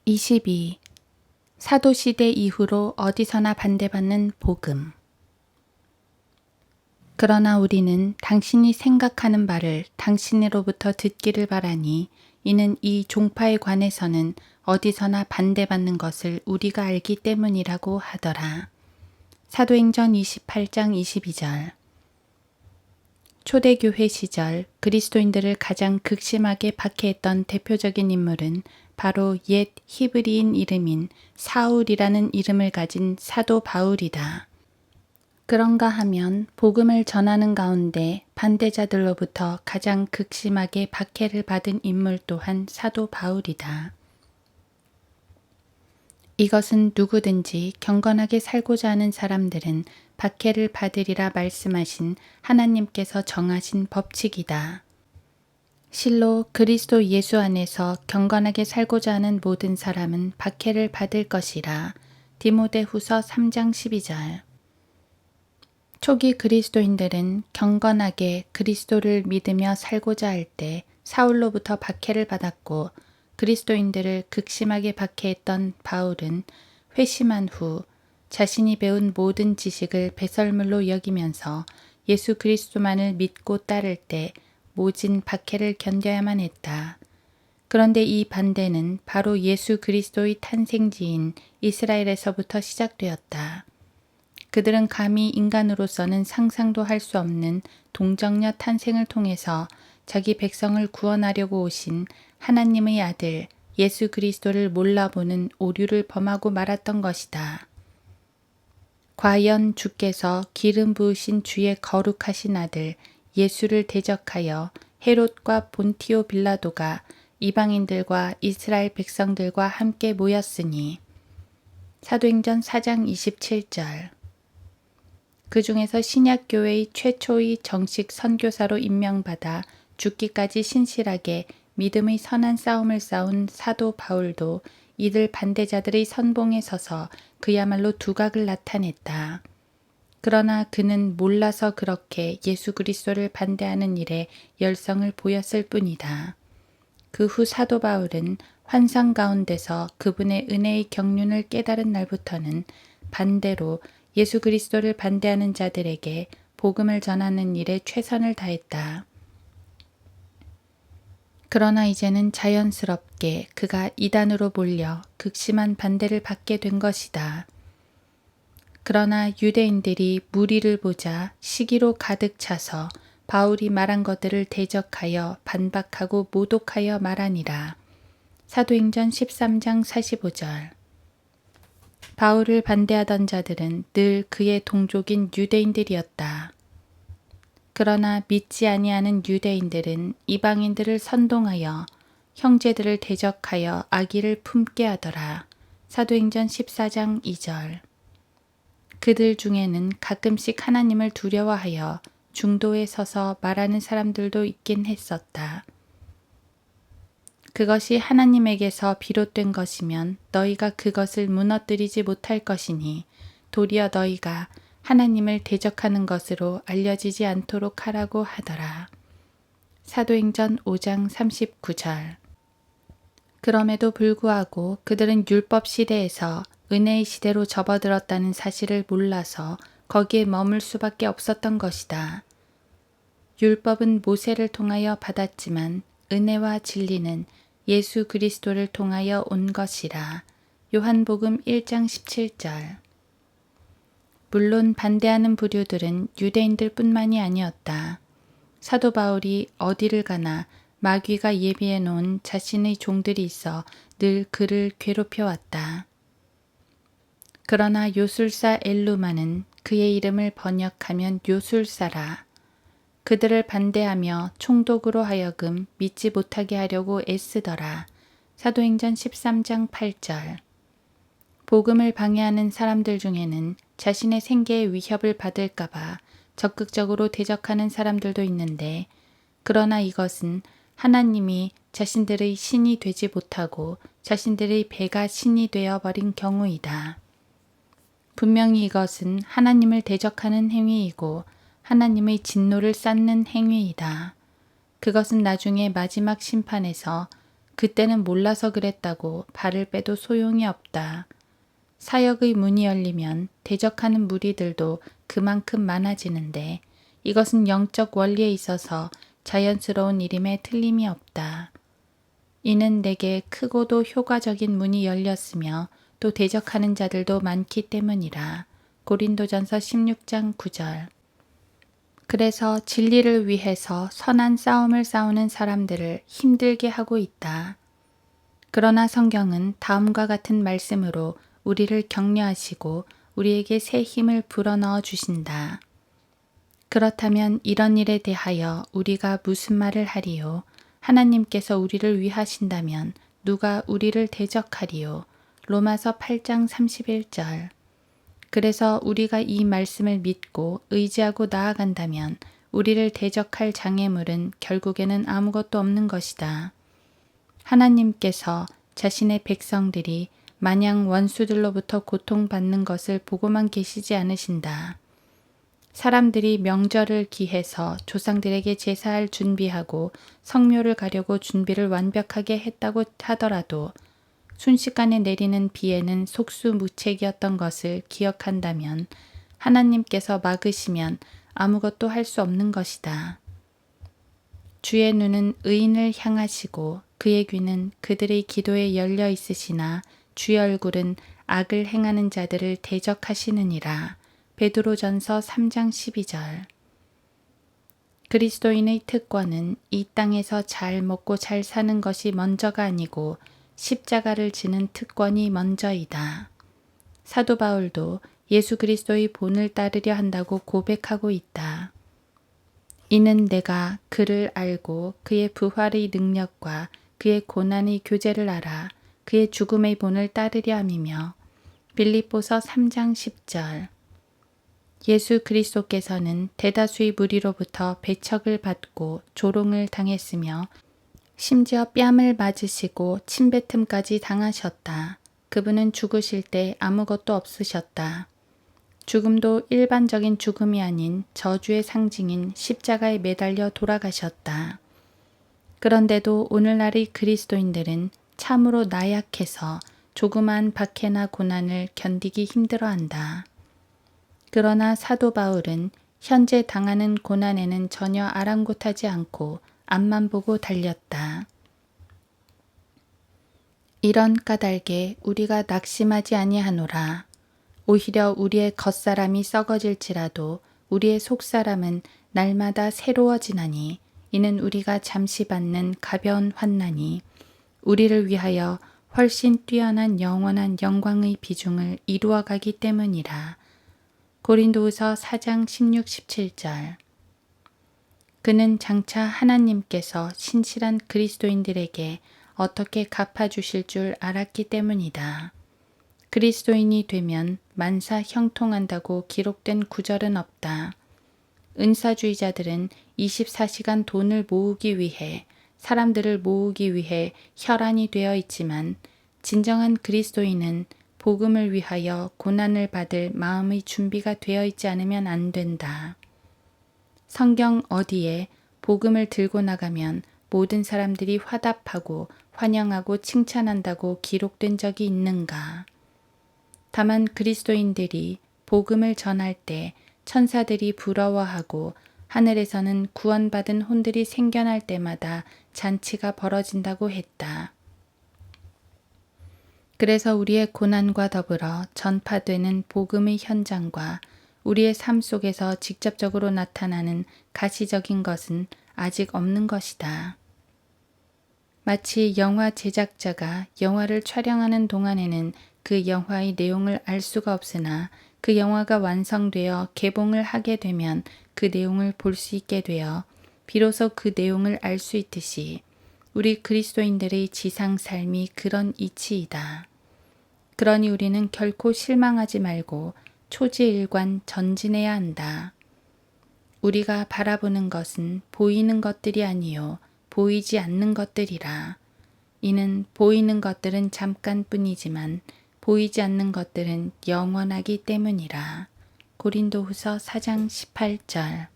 22. 사도시대 이후로 어디서나 반대받는 복음. 그러나 우리는 당신이 생각하는 바를 당신으로부터 듣기를 바라니 이는 이 종파에 관해서는 어디서나 반대받는 것을 우리가 알기 때문이라고 하더라. 사도행전 28장 22절. 초대교회 시절 그리스도인들을 가장 극심하게 박해했던 대표적인 인물은 바로 옛 히브리인 이름인 사울이라는 이름을 가진 사도 바울이다. 그런가 하면 복음을 전하는 가운데 반대자들로부터 가장 극심하게 박해를 받은 인물 또한 사도 바울이다. 이것은 누구든지 경건하게 살고자 하는 사람들은 박해를 받으리라 말씀하신 하나님께서 정하신 법칙이다. 실로 그리스도 예수 안에서 경건하게 살고자 하는 모든 사람은 박해를 받을 것이라. 디모데후서 3장 12절. 초기 그리스도인들은 경건하게 그리스도를 믿으며 살고자 할 때 사울로부터 박해를 받았고, 그리스도인들을 극심하게 박해했던 바울은 회심한 후 자신이 배운 모든 지식을 배설물로 여기면서 예수 그리스도만을 믿고 따를 때 모진 박해를 견뎌야만 했다. 그런데 이 반대는 바로 예수 그리스도의 탄생지인 이스라엘에서부터 시작되었다. 그들은 감히 인간으로서는 상상도 할 수 없는 동정녀 탄생을 통해서 자기 백성을 구원하려고 오신 하나님의 아들 예수 그리스도를 몰라보는 오류를 범하고 말았던 것이다. 과연 주께서 기름 부으신 주의 거룩하신 아들 예수를 대적하여 헤롯과 본티오 빌라도가 이방인들과 이스라엘 백성들과 함께 모였으니. 사도행전 4장 27절. 그 중에서 신약교회의 최초의 정식 선교사로 임명받아 죽기까지 신실하게 믿음의 선한 싸움을 싸운 사도 바울도 이들 반대자들의 선봉에 서서 그야말로 두각을 나타냈다. 그러나 그는 몰라서 그렇게 예수 그리스도를 반대하는 일에 열성을 보였을 뿐이다. 그 후 사도 바울은 환상 가운데서 그분의 은혜의 경륜을 깨달은 날부터는 반대로 예수 그리스도를 반대하는 자들에게 복음을 전하는 일에 최선을 다했다. 그러나 이제는 자연스럽게 그가 이단으로 몰려 극심한 반대를 받게 된 것이다. 그러나 유대인들이 무리를 보자 시기로 가득 차서 바울이 말한 것들을 대적하여 반박하고 모독하여 말하니라. 사도행전 13장 45절. 바울을 반대하던 자들은 늘 그의 동족인 유대인들이었다. 그러나 믿지 아니하는 유대인들은 이방인들을 선동하여 형제들을 대적하여 악의를 품게 하더라. 사도행전 14장 2절. 그들 중에는 가끔씩 하나님을 두려워하여 중도에 서서 말하는 사람들도 있긴 했었다. 그것이 하나님에게서 비롯된 것이면 너희가 그것을 무너뜨리지 못할 것이니 도리어 너희가 하나님을 대적하는 것으로 알려지지 않도록 하라고 하더라. 사도행전 5장 39절. 그럼에도 불구하고 그들은 율법 시대에서 은혜의 시대로 접어들었다는 사실을 몰라서 거기에 머물 수밖에 없었던 것이다. 율법은 모세를 통하여 받았지만 은혜와 진리는 예수 그리스도를 통하여 온 것이라. 요한복음 1장 17절. 물론 반대하는 부류들은 유대인들 뿐만이 아니었다. 사도 바울이 어디를 가나 마귀가 예비해 놓은 자신의 종들이 있어 늘 그를 괴롭혀왔다. 그러나 요술사 엘루마는 그의 이름을 번역하면 요술사라. 그들을 반대하며 총독으로 하여금 믿지 못하게 하려고 애쓰더라. 사도행전 13장 8절. 복음을 방해하는 사람들 중에는 자신의 생계에 위협을 받을까봐 적극적으로 대적하는 사람들도 있는데, 그러나 이것은 하나님이 자신들의 신이 되지 못하고 자신들의 배가 신이 되어버린 경우이다. 분명히 이것은 하나님을 대적하는 행위이고 하나님의 진노를 쌓는 행위이다. 그것은 나중에 마지막 심판에서 그때는 몰라서 그랬다고 발을 빼도 소용이 없다. 사역의 문이 열리면 대적하는 무리들도 그만큼 많아지는데 이것은 영적 원리에 있어서 자연스러운 일임에 틀림이 없다. 이는 내게 크고도 효과적인 문이 열렸으며 또 대적하는 자들도 많기 때문이라. 고린도전서 16장 9절. 그래서 진리를 위해서 선한 싸움을 싸우는 사람들을 힘들게 하고 있다. 그러나 성경은 다음과 같은 말씀으로 우리를 격려하시고 우리에게 새 힘을 불어넣어 주신다. 그렇다면 이런 일에 대하여 우리가 무슨 말을 하리요? 하나님께서 우리를 위하신다면 누가 우리를 대적하리요? 로마서 8장 31절. 그래서 우리가 이 말씀을 믿고 의지하고 나아간다면 우리를 대적할 장애물은 결국에는 아무것도 없는 것이다. 하나님께서 자신의 백성들이 마냥 원수들로부터 고통받는 것을 보고만 계시지 않으신다. 사람들이 명절을 기해서 조상들에게 제사할 준비하고 성묘를 가려고 준비를 완벽하게 했다고 하더라도 순식간에 내리는 비에는 속수무책이었던 것을 기억한다면 하나님께서 막으시면 아무것도 할 수 없는 것이다. 주의 눈은 의인을 향하시고 그의 귀는 그들의 기도에 열려 있으시나 주의 얼굴은 악을 행하는 자들을 대적하시느니라. 베드로전서 3장 12절. 그리스도인의 특권은 이 땅에서 잘 먹고 잘 사는 것이 먼저가 아니고 십자가를 지는 특권이 먼저이다. 사도 바울도 예수 그리스도의 본을 따르려 한다고 고백하고 있다. 이는 내가 그를 알고 그의 부활의 능력과 그의 고난의 교제를 알아 그의 죽음의 본을 따르려 함이며 빌립보서 3장 10절. 예수 그리스도께서는 대다수의 무리로부터 배척을 받고 조롱을 당했으며 심지어 뺨을 맞으시고 침뱉음까지 당하셨다. 그분은 죽으실 때 아무것도 없으셨다. 죽음도 일반적인 죽음이 아닌 저주의 상징인 십자가에 매달려 돌아가셨다. 그런데도 오늘날의 그리스도인들은 참으로 나약해서 조그만 박해나 고난을 견디기 힘들어한다. 그러나 사도 바울은 현재 당하는 고난에는 전혀 아랑곳하지 않고 앞만 보고 달렸다. 이런 까닭에 우리가 낙심하지 아니하노라. 오히려 우리의 겉사람이 썩어질지라도 우리의 속사람은 날마다 새로워지나니 이는 우리가 잠시 받는 가벼운 환난이 우리를 위하여 훨씬 뛰어난 영원한 영광의 비중을 이루어가기 때문이라. 고린도후서 4장 16, 17절. 그는 장차 하나님께서 신실한 그리스도인들에게 어떻게 갚아주실 줄 알았기 때문이다. 그리스도인이 되면 만사 형통한다고 기록된 구절은 없다. 은사주의자들은 24시간 돈을 모으기 위해 사람들을 모으기 위해 혈안이 되어 있지만 진정한 그리스도인은 복음을 위하여 고난을 받을 마음의 준비가 되어 있지 않으면 안 된다. 성경 어디에 복음을 들고 나가면 모든 사람들이 화답하고 환영하고 칭찬한다고 기록된 적이 있는가? 다만 그리스도인들이 복음을 전할 때 천사들이 부러워하고 하늘에서는 구원받은 혼들이 생겨날 때마다 잔치가 벌어진다고 했다. 그래서 우리의 고난과 더불어 전파되는 복음의 현장과 우리의 삶 속에서 직접적으로 나타나는 가시적인 것은 아직 없는 것이다. 마치 영화 제작자가 영화를 촬영하는 동안에는 그 영화의 내용을 알 수가 없으나 그 영화가 완성되어 개봉을 하게 되면 그 내용을 볼 수 있게 되어 비로소 그 내용을 알 수 있듯이 우리 그리스도인들의 지상 삶이 그런 이치이다. 그러니 우리는 결코 실망하지 말고 초지일관 전진해야 한다. 우리가 바라보는 것은 보이는 것들이 아니요 보이지 않는 것들이라. 이는 보이는 것들은 잠깐뿐이지만 보이지 않는 것들은 영원하기 때문이라. 고린도후서 4장 18절.